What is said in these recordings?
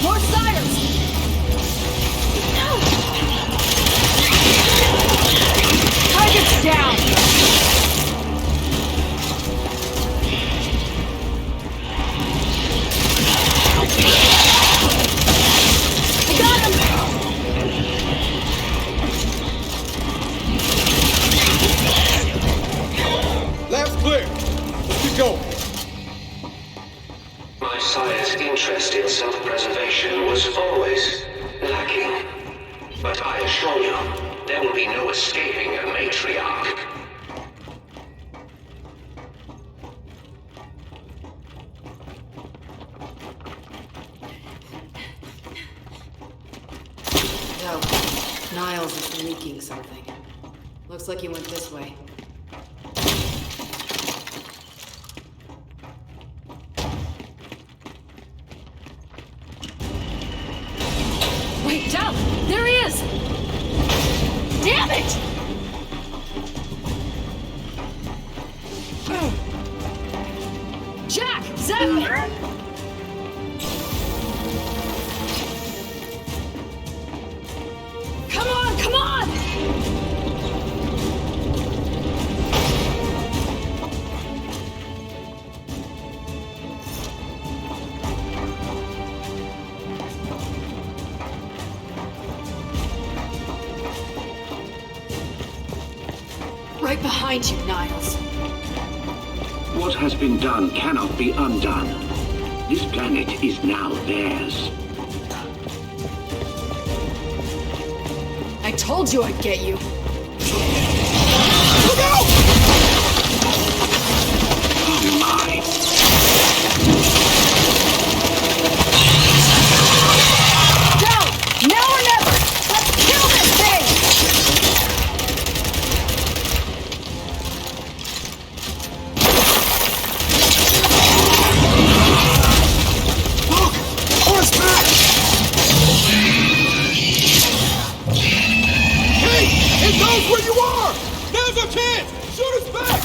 More sires! Target's down! I got him! Lab's clear. Let's get going. My sire's interest in self-preservation was always lacking. But I assure you, there will be no escaping a matriarch. No. Niles is leaking something. Looks like he went this way. Wait, down! There he is! Damn it! Jack! Zap me! Come on, come on! Right behind you, Niles. What has been done cannot be undone. This planet is now theirs. I told you I'd get you. Look out! Oh my! Go! Now or never! Let's kill this thing! Look! On his back! Hey! It knows where you are! Now's our chance! Shoot us back!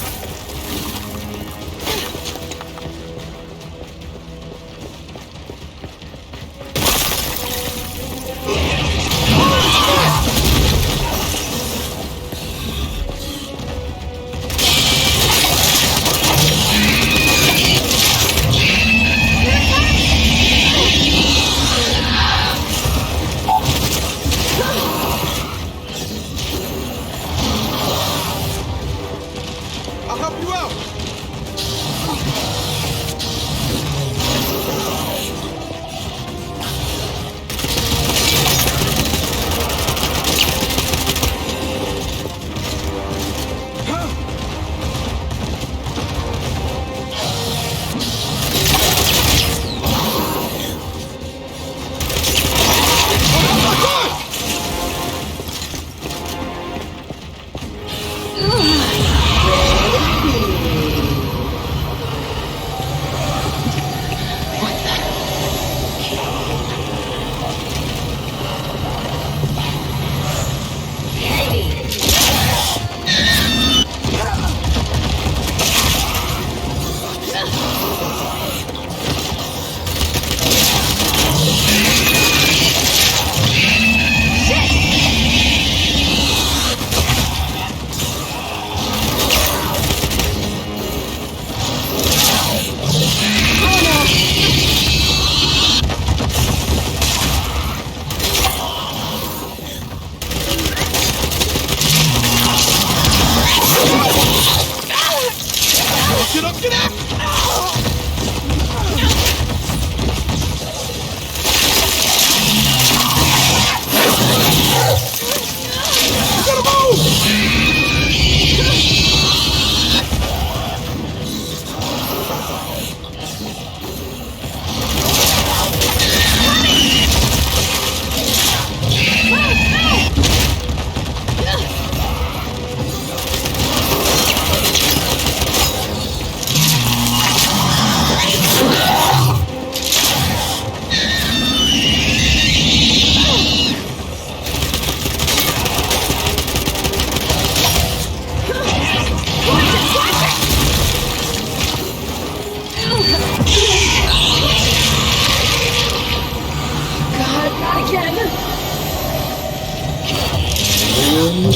It's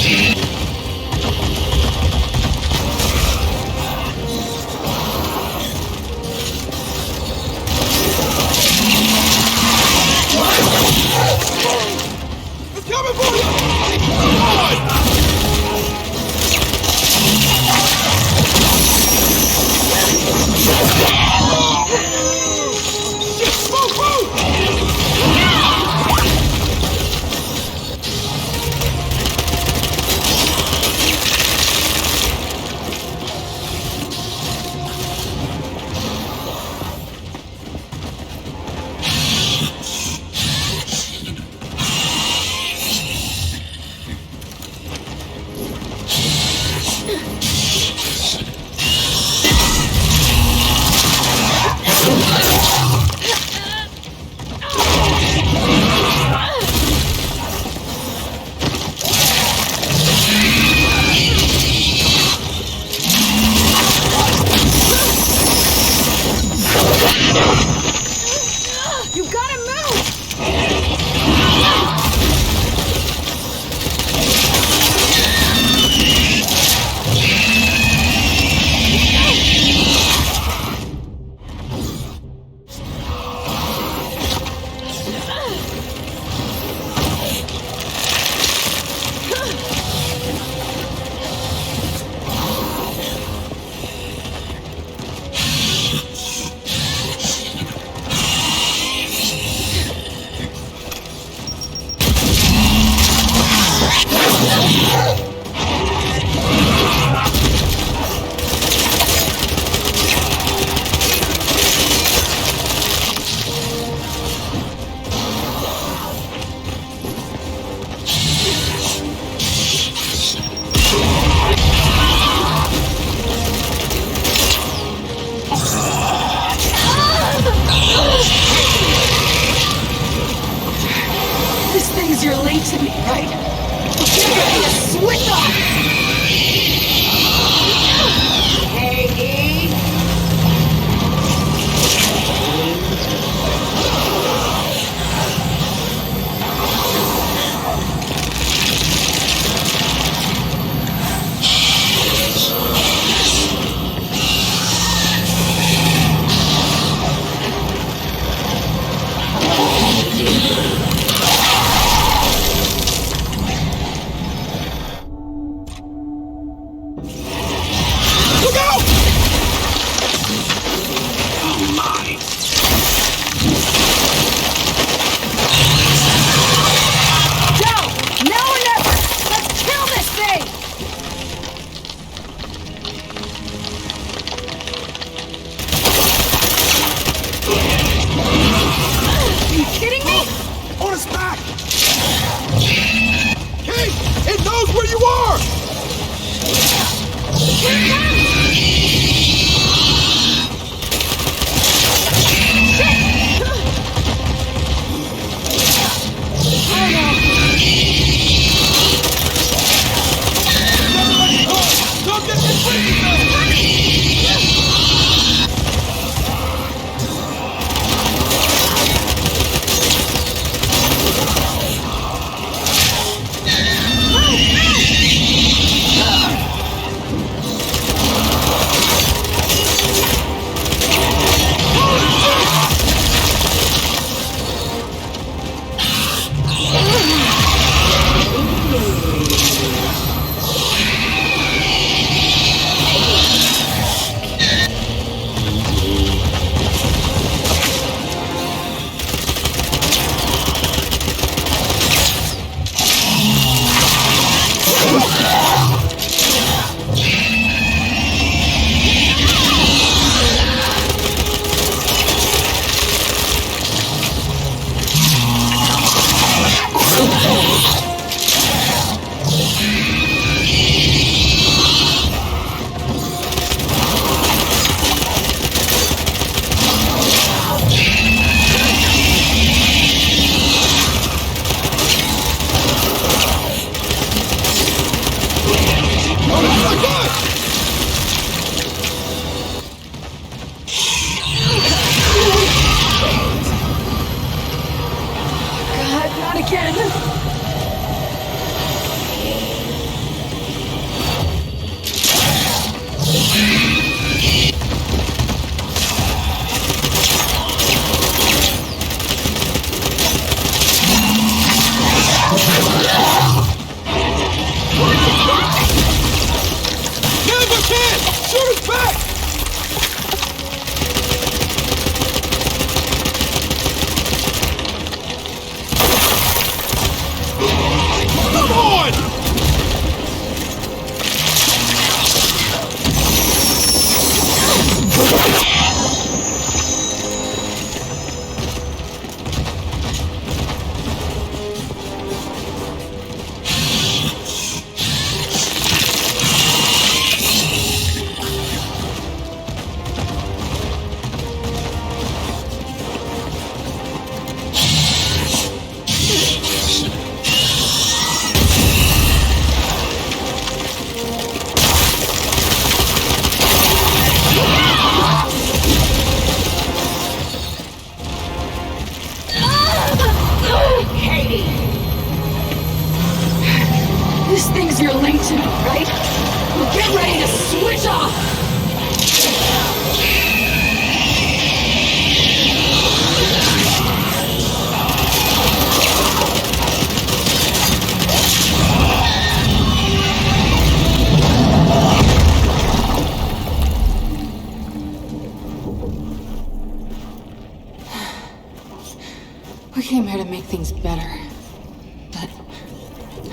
coming for you! On! Shit, move, move! You gotta move! This thing's your late to me, right? You're gonna be a switch off! Hey, E! This thing's your link to me, right? Well, get ready to switch off! We came here to make things better, but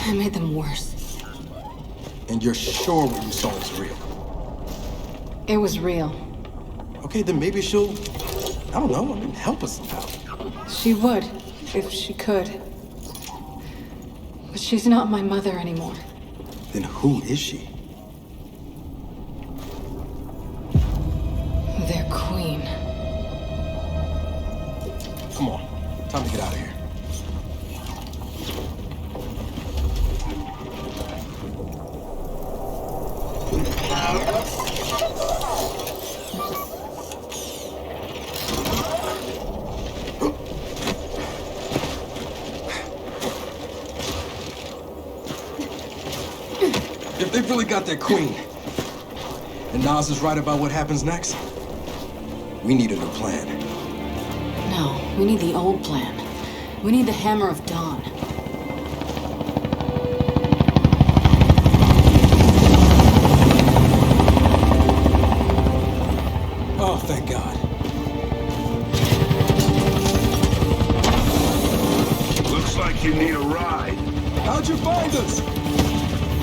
I made them worse. And you're sure what you saw is real? It was real. Okay, then maybe she'll, I don't know, help us somehow. She would, if she could. But she's not my mother anymore. Then who is she? Their queen. Come on, time to get out of here. If they've really got their queen, and Nas is right about what happens next, we need a new plan. No, we need the old plan. We need the Hammer of Dawn. Oh, thank God. Looks like you need a ride. How'd you find us?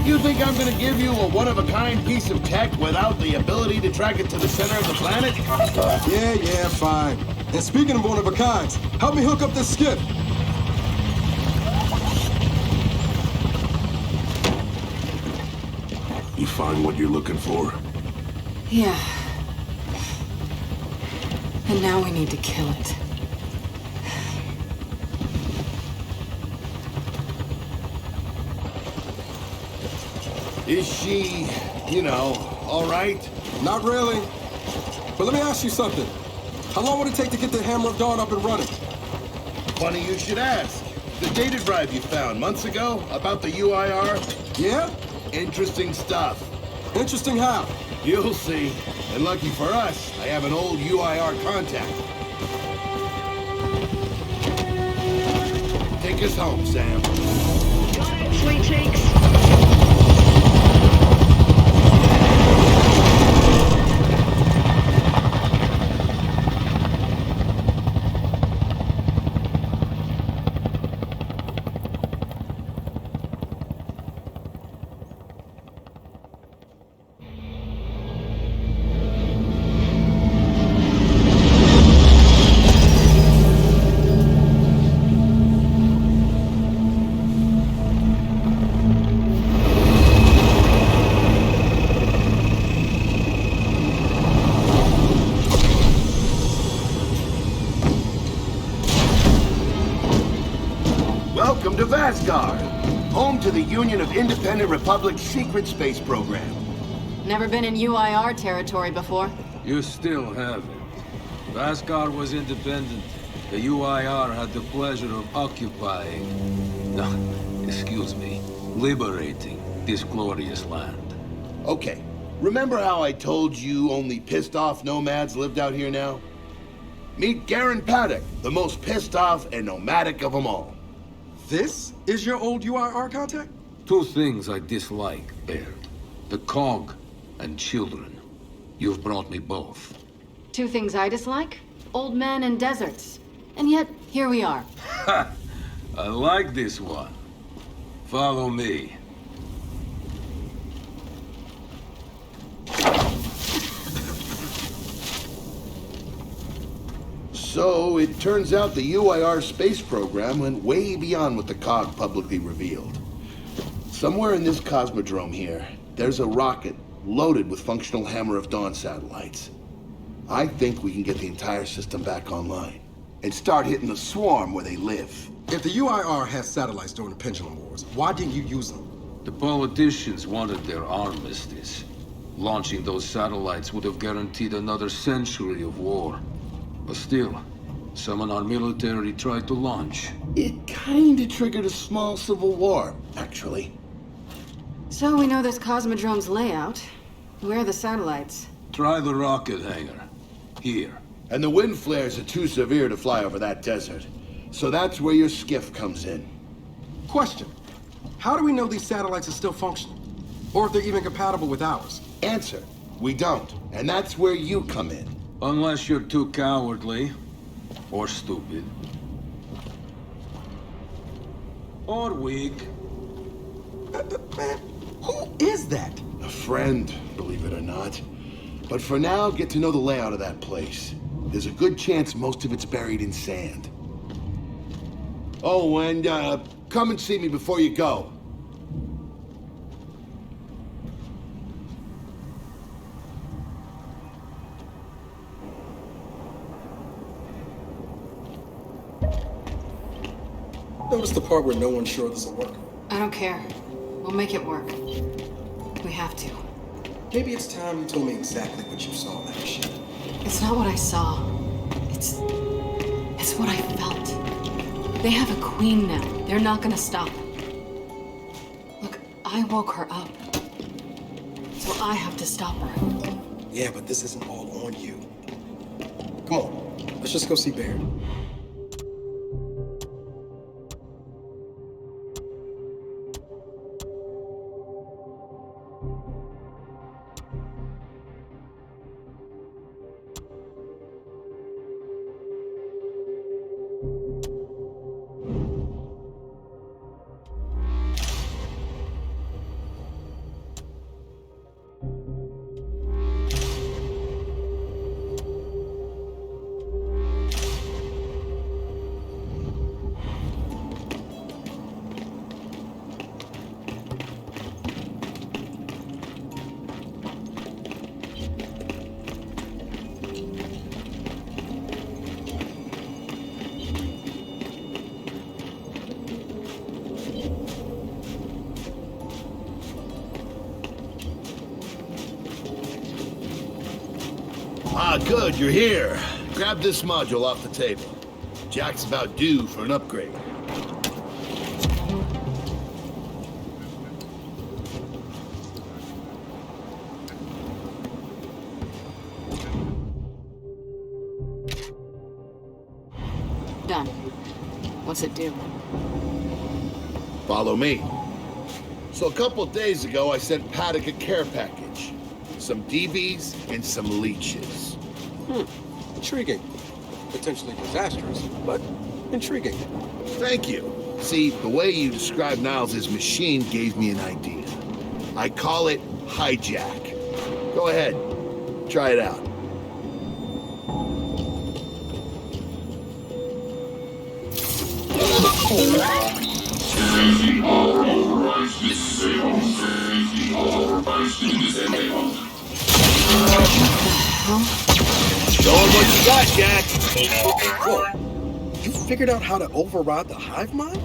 You think I'm gonna give you a one-of-a-kind piece of tech without the ability to track it to the center of the planet? Yeah, fine. And speaking of one-of-a-kinds, help me hook up this skiff. You find what you're looking for? Yeah. And now we need to kill it. Is she, all right? Not really. But let me ask you something. How long would it take to get the Hammer of Dawn up and running? Funny you should ask. The data drive you found months ago about the UIR? Yeah? Interesting stuff. Interesting how? You'll see. And lucky for us, I have an old UIR contact. Take us home, Sam. Got it, sweet cheeks. Welcome to Vasgar, home to the Union of Independent Republics secret space program. Never been in UIR territory before. You still haven't. Vasgar was independent. The UIR had the pleasure of occupying... No, excuse me. Liberating this glorious land. Okay, remember how I told you only pissed-off nomads lived out here now? Meet Garen Paddock, the most pissed-off and nomadic of them all. This is your old UIR contact? Two things I dislike, Baird. The cog and children. You've brought me both. Two things I dislike? Old men and deserts. And yet, here we are. Ha! I like this one. Follow me. So, it turns out the UIR space program went way beyond what the COG publicly revealed. Somewhere in this cosmodrome here, there's a rocket loaded with functional Hammer of Dawn satellites. I think we can get the entire system back online and start hitting the swarm where they live. If the UIR has satellites during the Pendulum Wars, why didn't you use them? The politicians wanted their armistice. Launching those satellites would have guaranteed another century of war. But still, some in our military tried to launch. It kinda triggered a small civil war, actually. So we know this Cosmodrome's layout. Where are the satellites? Try the rocket hangar. Here. And the wind flares are too severe to fly over that desert. So that's where your skiff comes in. Question. How do we know these satellites are still functional? Or if they're even compatible with ours? Answer. We don't. And that's where you come in. Unless you're too cowardly. Or stupid. Or weak. Man, who is that? A friend, believe it or not. But for now, get to know the layout of that place. There's a good chance most of it's buried in sand. Oh, and come and see me before you go. Notice the part where no one's sure this will work. I don't care. We'll make it work. We have to. Maybe it's time you told me exactly what you saw in that machine. It's not what I saw. It's what I felt. They have a queen now. They're not gonna stop. Look, I woke her up. So I have to stop her. Yeah, but this isn't all on you. Come on, let's just go see Baird. Ah, good, you're here. Grab this module off the table. Jack's about due for an upgrade. Done. What's it do? Follow me. So a couple of days ago, I sent Paddock a care package. Some DVs and some leeches. Intriguing. Potentially disastrous, but intriguing. Thank you. See, the way you described Niles' machine gave me an idea. I call it hijack. Go ahead. Try it out. Safety all authorized disabled. Safety authorized disabled. Show him what you got, Jack. Whoa. You figured out how to override the hive mind?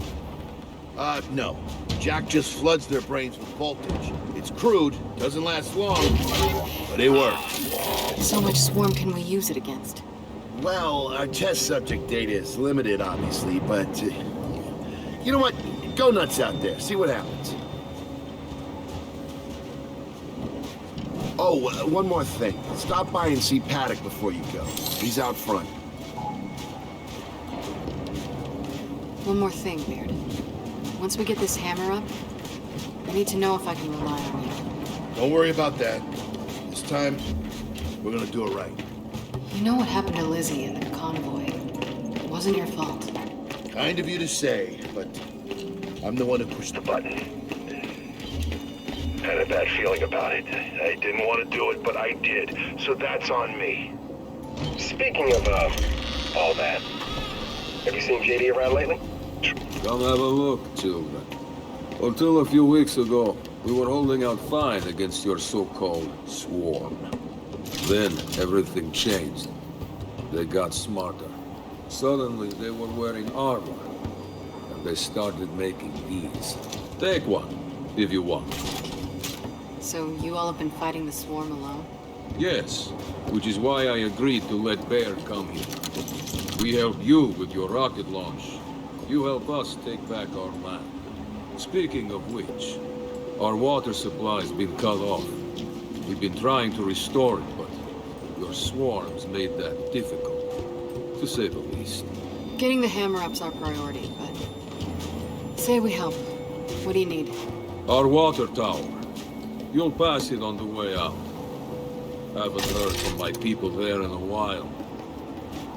No. Jack just floods their brains with voltage. It's crude, doesn't last long, but it works. So much swarm can we use it against? Well, our test subject data is limited, obviously, but... you know what? Go nuts out there. See what happens. Oh, one more thing. Stop by and see Paddock before you go. He's out front. One more thing, Beard. Once we get this hammer up, I need to know if I can rely on you. Don't worry about that. This time, we're gonna do it right. You know what happened to Lizzie in the convoy. It wasn't your fault. Kind of you to say, but I'm the one who pushed the button. Had a bad feeling about it. I didn't want to do it, but I did. So that's on me. Speaking of, all that. Have you seen JD around lately? Come have a look, children. Until a few weeks ago, we were holding out fine against your so-called swarm. Then everything changed. They got smarter. Suddenly they were wearing armor. And they started making these. Take one, if you want. So you all have been fighting the swarm alone? Yes, which is why I agreed to let Baird come here. We help you with your rocket launch. You help us take back our land. Speaking of which, Our water supply's been cut off. We've been trying to restore it, but your swarms made that difficult, to say the least. Getting the hammer-up's our priority, but... Say we help. What do you need? Our water tower. You'll pass it on the way out. Haven't heard from my people there in a while.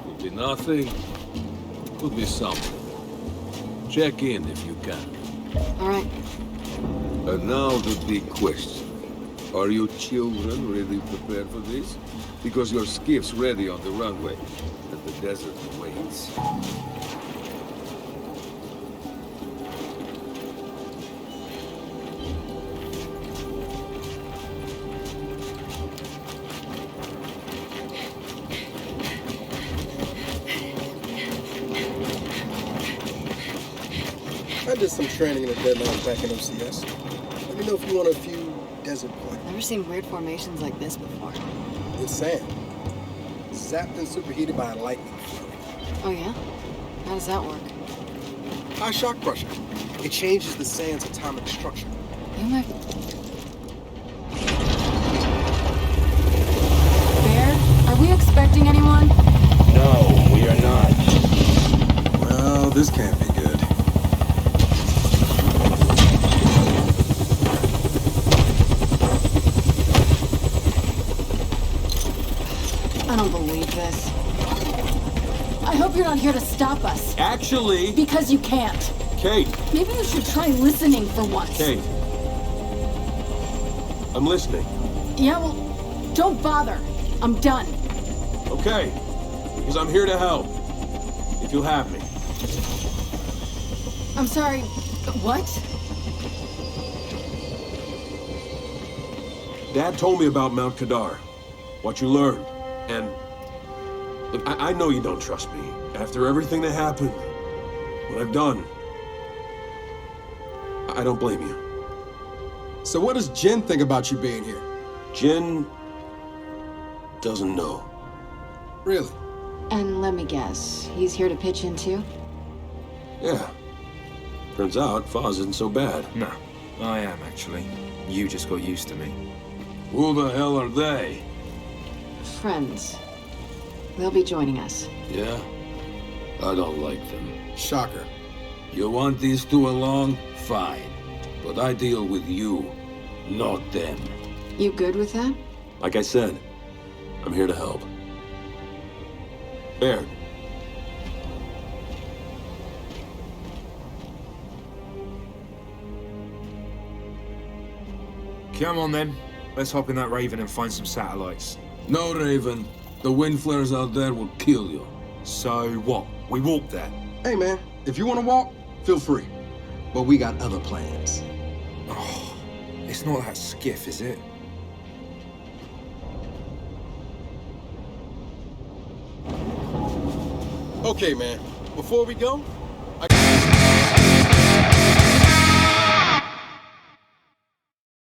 Could be nothing. Could be something. Check in if you can. All right. And now the big question. Are you children really prepared for this? Because your skiff's ready on the runway, and the desert waits. I did some training in the deadline back in MCS. Let me know if you want a few desert points. Never seen weird formations like this before. It's sand. Zapped and superheated by a lightning flurry. Oh yeah? How does that work? High shock pressure. It changes the sand's atomic structure. You might... Bear, are we expecting anyone? No, we are not. Well, this can't be good. I don't believe this. I hope you're not here to stop us. Actually... Because you can't. Kate! Maybe you should try listening for once. Kate. I'm listening. Yeah, well, don't bother. I'm done. Okay. Because I'm here to help. If you'll have me. I'm sorry, what? Dad told me about Mount Kadar. What you learned. And... Look, I know you don't trust me. After everything that happened, what I've done, I don't blame you. So what does Jin think about you being here? Jin doesn't know. Really? And let me guess, he's here to pitch in too? Yeah. Turns out Foz isn't so bad. No, I am actually. You just got used to me. Who the hell are they? Friends. They'll be joining us. Yeah? I don't like them. Shocker. You want these two along? Fine. But I deal with you, not them. You good with that? Like I said, I'm here to help. Baird. Come on then. Let's hop in that Raven and find some satellites. No, Raven. The wind flares out there will kill you. So what? We walk there? Hey man, if you want to walk, feel free. But we got other plans. Oh, it's not that skiff, is it? Okay man, before we go, I...